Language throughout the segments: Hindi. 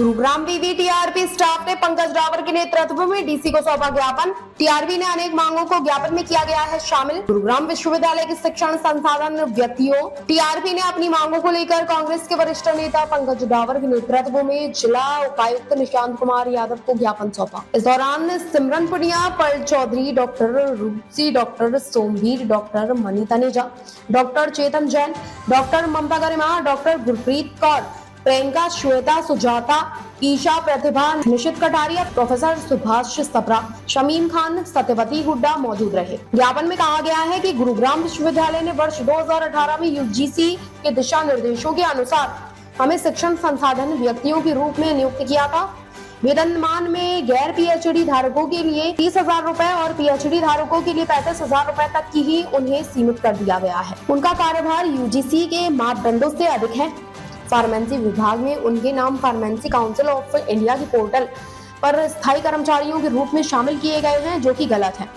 गुरुग्राम विवि टीआरपी स्टाफ ने पंकज रावत के नेतृत्व में डीसी को सौंपा ज्ञापन। टीआरपी ने अनेक मांगों को ज्ञापन में किया गया है शामिल। गुरुग्राम विश्वविद्यालय के शिक्षण संसाधन व्यक्तियों टीआरपी ने अपनी मांगों को लेकर कांग्रेस के वरिष्ठ नेता पंकज रावत के नेतृत्व में जिला उपायुक्त निशांत कुमार यादव को ज्ञापन सौंपा। इस दौरान Simran Punia, Pearl Chaudhary, doctor Roopsi, doctor Somveer, doctor Mani Taneja, doctor Chetan Jain, doctor Mamta Garima, doctor Gurpreet Kaur, Priyanka, Shweta, Sujata, Isha, Pratibha, Nishit Kataria, professor Subhash Sapra, Shamim Khan, Satyavati Hooda मौजूद रहे। ज्ञापन में कहा गया है कि गुरुग्राम विश्वविद्यालय ने वर्ष 2018 में यूजीसी के दिशा निर्देशों के अनुसार हमें शिक्षण संसाधन व्यक्तियों के रूप में नियुक्त किया था। वेतनमान में गैर पीएचडी धारकों के लिए 30,000 रुपए और पीएचडी धारकों के लिए 35,000 रुपए तक की ही उन्हें सीमित कर दिया गया है। उनका कार्यभार यूजीसी के मापदंडों से अधिक है। फार्मेसी विभाग में उनके नाम फार्मेसी काउंसिल ऑफ इंडिया के पोर्टल पर स्थायी कर्मचारियों के रूप में शामिल किए गए हैं, जो कि गलत है।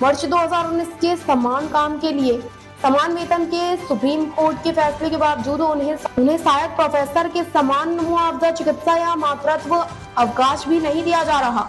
वर्ष 2019 के समान काम के लिए समान वेतन के सुप्रीम कोर्ट के फैसले के बावजूद उन्हें सहायक प्रोफेसर के समान मुआवजा, चिकित्सा या मातृत्व अवकाश भी नहीं दिया जा रहा।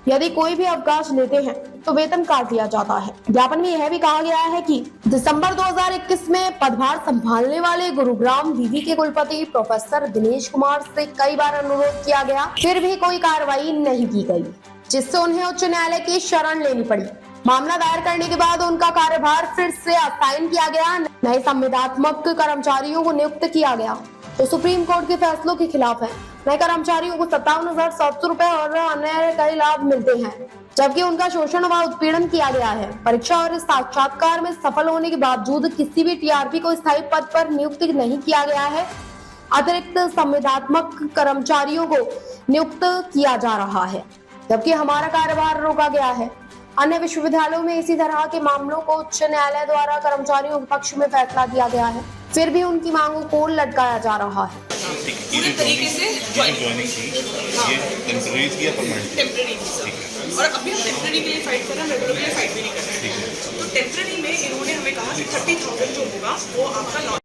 यदि कोई भी अवकाश लेते हैं तो वेतन काट दिया जाता है। ज्ञापन में यह भी कहा गया है कि दिसंबर 2021 में पदभार संभालने वाले गुरुग्राम विवि के कुलपति प्रोफेसर दिनेश कुमार से कई बार अनुरोध किया गया, फिर भी कोई कार्रवाई नहीं की गई, जिससे उन्हें उच्च न्यायालय की शरण लेनी पड़ी। मामला दायर करने के बाद उनका कार्यभार फिर से असाइन किया गया, नए संविदात्मक कर्मचारियों को नियुक्त किया गया तो सुप्रीम कोर्ट के फैसलों के खिलाफ है। नए कर्मचारियों को 57,700 रुपए और अन्य कई लाभ मिलते हैं, जबकि उनका शोषण व उत्पीड़न किया गया है। परीक्षा और साक्षात्कार में सफल होने के बावजूद किसी भी टीआरपी को स्थायी पद पर नियुक्त नहीं किया गया है। अतिरिक्त संविदात्मक कर्मचारियों को नियुक्त किया जा रहा है, जबकि हमारा कार्यभार रोका गया है। अन्य विश्वविद्यालयों में इसी तरह के मामलों को उच्च न्यायालय द्वारा कर्मचारियों के पक्ष में फैसला दिया गया है, फिर भी उनकी मांगों को लटकाया जा रहा है। पूरे तरीके से ज्वाइनिंग थी, ये टेम्परेरी थी या परमानेंट? टेम्परेरी थी सर, और अभी हम टेम्परेरी के लिए फाइट कर रहे हैं, रेगुलर के लिए फाइट भी नहीं कर रहे हैं। तो टेम्परेरी में इन्होंने हमें कहा कि 30,000 जो होगा वो आपका नॉन।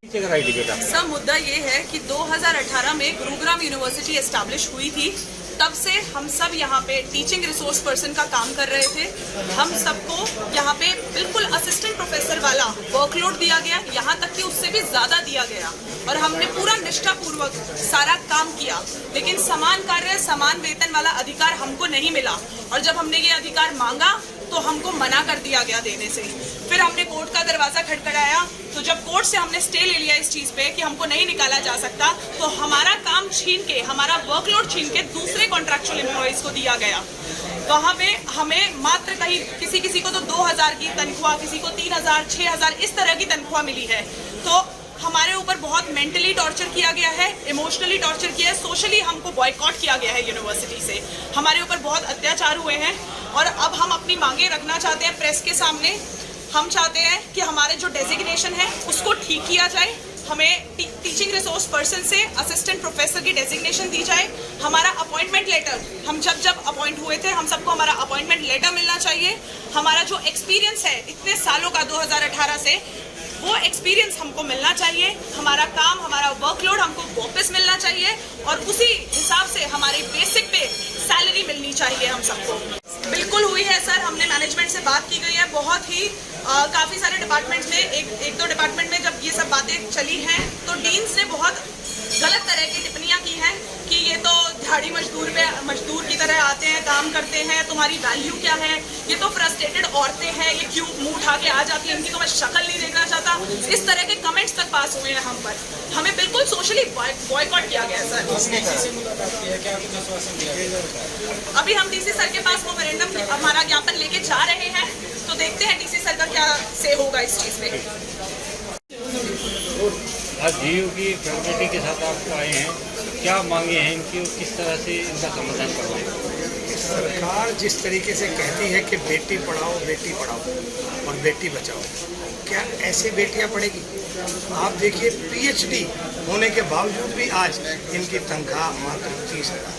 सर मुद्दा ये है कि 2018 में गुरुग्राम यूनिवर्सिटी एस्टैब्लिश हुई थी, तब से हम सब यहाँ पे टीचिंग रिसोर्स पर्सन का काम कर रहे थे। हम सबको यहाँ पे बिल्कुल असिस्टेंट प्रोफेसर वाला वर्कलोड दिया गया, यहाँ तक कि उससे भी ज्यादा दिया गया, और हमने पूरा निष्ठापूर्वक सारा काम किया, लेकिन समान कार्य समान वेतन वाला अधिकार हमको नहीं मिला। और जब हमने ये अधिकार मांगा तो हमको मना कर दिया गया देने से। फिर हमने कोर्ट का दरवाजा खटखटाया, तो जब कोर्ट से हमने स्टे ले लिया इस चीज पे कि हमको नहीं निकाला जा सकता, तो हमारा काम छीन के, हमारा वर्कलोड छीन के दूसरे कॉन्ट्रैक्चुअल एम्प्लॉइज को दिया गया। वहाँ पे हमें मात्र कहीं किसी को तो 2,000 की तनख्वाह, किसी को 3,000, 6,000 इस तरह की तनख्वाह मिली है। तो हमारे ऊपर बहुत मेंटली टॉर्चर किया गया है, इमोशनली टॉर्चर किया है, सोशली हमको बॉयकॉट किया गया है यूनिवर्सिटी से। हमारे ऊपर बहुत अत्याचार हुए हैं, और अब हम अपनी मांगे रखना चाहते हैं प्रेस के सामने। हम चाहते हैं कि हमारे जो डेजिग्नेशन है उसको ठीक किया जाए, हमें टीचिंग रिसोर्स पर्सन से असिस्टेंट प्रोफेसर की डेजिग्नेशन दी जाए। हमारा अपॉइंटमेंट लेटर, हम जब अपॉइंट हुए थे, हम सबको हमारा अपॉइंटमेंट लेटर मिलना चाहिए। हमारा जो एक्सपीरियंस है इतने सालों का 2018 से, वो एक्सपीरियंस हमको मिलना चाहिए। हमारा काम, हमारा वर्कलोड हमको वापस मिलना चाहिए, और उसी हिसाब से हमारे बेसिक पे सैलरी मिलनी चाहिए हम सबको। बिल्कुल हुई है सर, हमने मैनेजमेंट से बात की गई है, बहुत ही काफ़ी सारे डिपार्टमेंट्स में, एक दो डिपार्टमेंट में जब ये सब बातें चली हैं तो डीन्स ने बहुत गलत तरह की टिप्पणियां की हैं कि ये तो दिहाड़ी मजदूर की तरह आते हैं, काम करते हैं, तुम्हारी वैल्यू क्या है, ये तो फ्रस्ट्रेटेड औरतें हैं, ये क्यों मुंह उठा के आ जाती हैं, इनकी तो मैं शक्ल नहीं देखना चाहता। इस तरह के कमेंट्स तक पास हुए हैं हम पर। हमें बिल्कुल सोशली बॉयकॉट किया गया सर। अभी हम डीसी सर के पास मेमोरेंडम हमारा ज्ञापन लेके जा रहे हैं, तो देखते हैं डीसी सर का क्या से होगा इस चीज़ पे। आज जीयू की फैकल्टी के साथ आप आए हैं, क्या मांगे हैं इनकी और किस तरह से इनका समाधान करवाएं? सरकार जिस तरीके से कहती है कि बेटी पढ़ाओ और बेटी बचाओ, क्या ऐसे बेटियां पढ़ेगी? आप देखिए, पीएचडी होने के बावजूद भी आज इनकी तनख्वाह मात्र 30,000,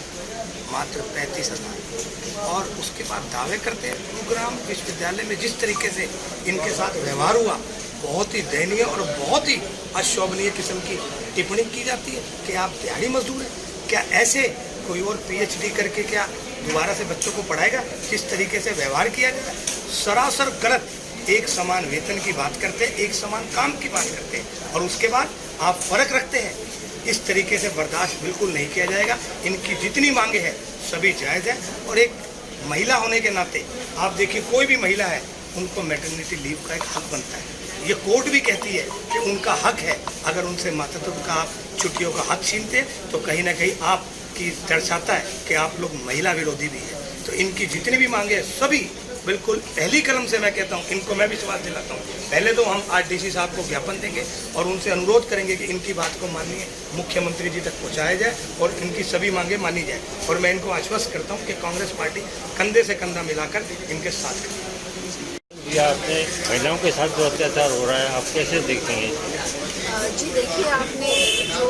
मात्र 35,000, और उसके बाद दावे करते हैं। गुरुग्राम विश्वविद्यालय में जिस तरीके से इनके साथ व्यवहार हुआ, बहुत ही दयनीय और बहुत ही अशोभनीय किस्म की टिप्पणी की जाती है कि आप दिहाड़ी मजदूर हैं। क्या ऐसे कोई और PhD करके क्या दोबारा से बच्चों को पढ़ाएगा? किस तरीके से व्यवहार किया जाता है, सरासर गलत। एक समान वेतन की बात करते हैं, एक समान काम की बात करते हैं, और उसके बाद आप फर्क रखते हैं। इस तरीके से बर्दाश्त बिल्कुल नहीं किया जाएगा। इनकी जितनी मांगे हैं सभी जायज़ है, और एक महिला होने के नाते आप देखिए, कोई भी महिला है उनको मैटरनिटी लीव का एक हक बनता है। ये कोर्ट भी कहती है कि उनका हक है। अगर उनसे मातृत्व का आप छुट्टियों का हक छीनते हैं तो कहीं ना कहीं आपकी दर्शाता है कि आप लोग महिला विरोधी भी हैं। तो इनकी जितनी भी मांगे हैं सभी बिल्कुल पहली कलम से मैं कहता हूँ, इनको मैं विश्वास दिलाता हूँ। पहले तो हम आज DC साहब को ज्ञापन देंगे और उनसे अनुरोध करेंगे कि इनकी बात को माननीय मुख्यमंत्री जी तक पहुँचाया जाए और इनकी सभी मांगे मानी जाए। और मैं इनको आश्वस्त करता हूँ कि कांग्रेस पार्टी कंधे से कंधा मिलाकर इनके साथ करेगी। आपने महिलाओं के साथ जो अत्याचार हो रहा है, आप कैसे देखते हैं? जी देखिए, आपने जो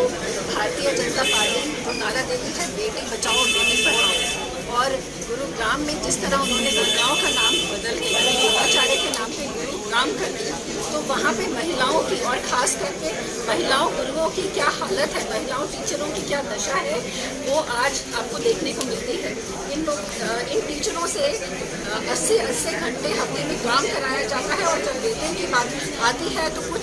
भारतीय जनता पार्टी जो नारा देती है बेटी बचाओ बेटी पढ़ाओ, और गुरुग्राम में जिस तरह उन्होंने गुरुगांव का नाम बदल के योगाचार्य के नाम पे गुरुग्राम कर दिया, तो वहाँ पे महिलाओं की और ख़ास करके महिलाओं गुरुओं की क्या हालत है, महिलाओं टीचरों की क्या दशा है, वो आज आपको देखने को मिलती है। इन टीचरों से 80 घंटे हफ्ते में काम कराया जाता है, और जब वेतन की बात आती है तो कुछ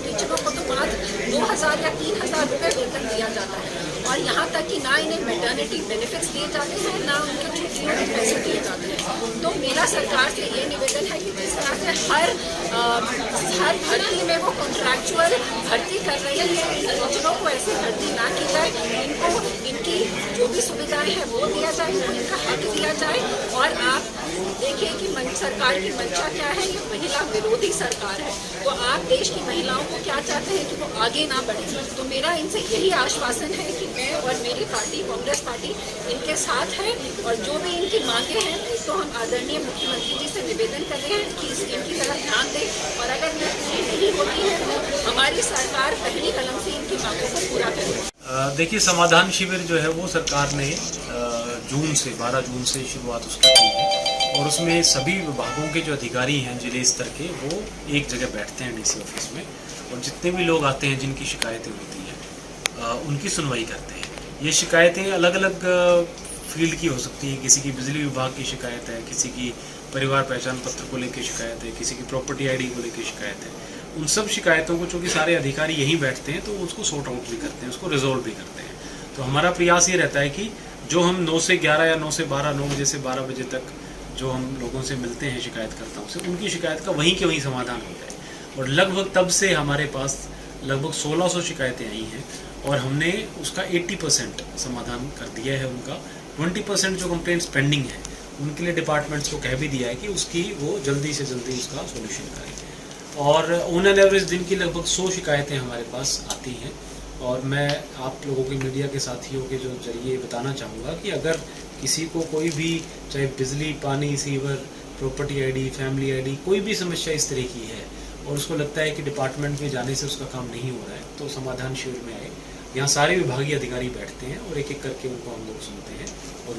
टीचरों को तो मात्र 2000 या 3000 रुपये वेतन दिया जाता है। और यहाँ तक कि ना इन्हें मैटरनिटी बेनिफिट्स दिए जाते हैं, ना उनके छुट्टियों के पैसे दिए जाते हैं। तो मेरा सरकार से ये निवेदन है कि जिस तरह से हर भर्ती में वो कॉन्ट्रैक्चुअल भर्ती कर रही है, इन टीचरों को ऐसी भर्ती ना की जाए, इनको इनकी जो भी सुविधाएं हैं वो दिया जाए, इनको इनका हक दिया जाए। और आप देखिए कि सरकार की मंशा क्या है, ये महिला विरोधी सरकार है। तो आप देश की महिलाओं को क्या चाहते हैं कि वो आगे ना बढ़े। तो मेरा इनसे यही आश्वासन है कि मैं और मेरी पार्टी कांग्रेस पार्टी इनके साथ है, और जो भी इनकी मांगे हैं तो हम आदरणीय मुख्यमंत्री जी से निवेदन कर रहे हैं कि इनकी तरफ ध्यान दें, और अगर ये पूरी नहीं होती है तो हमारी सरकार पहली कलम से इनकी मांगों को पूरा करेगी। देखिए, समाधान शिविर जो है वो सरकार ने 12 जून से शुरुआत उसकी की है, और उसमें सभी विभागों के जो अधिकारी हैं जिले स्तर के, वो एक जगह बैठते हैं DC ऑफिस में, और जितने भी लोग आते हैं जिनकी शिकायतें होती हैं उनकी सुनवाई करते हैं। ये शिकायतें अलग अलग फील्ड की हो सकती हैं। किसी की बिजली विभाग की शिकायत है, किसी की परिवार पहचान पत्र को लेकर शिकायत है, किसी की प्रॉपर्टी ID को लेकर शिकायत है। उन सब शिकायतों को चूँकि सारे अधिकारी यहीं बैठते हैं तो उसको सॉर्ट आउट भी करते हैं, उसको रिजोल्व भी करते हैं। तो हमारा प्रयास ये रहता है कि जो हम 9 से 11 या 9 से 12, 9 बजे से 12 बजे तक जो हम लोगों से मिलते हैं शिकायतकर्ताओं से, उनकी शिकायत का वहीं के वहीं समाधान हो जाए। और लगभग तब से हमारे पास लगभग 1600 शिकायतें आई हैं, और हमने उसका 80% समाधान कर दिया है उनका। 20% जो कंप्लेंट्स पेंडिंग है उनके लिए डिपार्टमेंट्स को कह भी दिया है कि उसकी वो जल्दी से जल्दी उसका सोल्यूशन करें। और ऑन एन एवरेज दिन की लगभग 100 शिकायतें हमारे पास आती हैं। और मैं आप लोगों के मीडिया के साथियों के जो जरिए बताना चाहूँगा कि अगर किसी को कोई भी, चाहे बिजली, पानी, sewer, property ID, family ID, कोई भी समस्या इस तरह की है और उसको लगता है कि डिपार्टमेंट में जाने से उसका काम नहीं हो रहा है, तो समाधान शिविर में आए। यहाँ सारे विभागीय अधिकारी बैठते हैं और एक एक करके उनको हम लोग सुनते हैं। और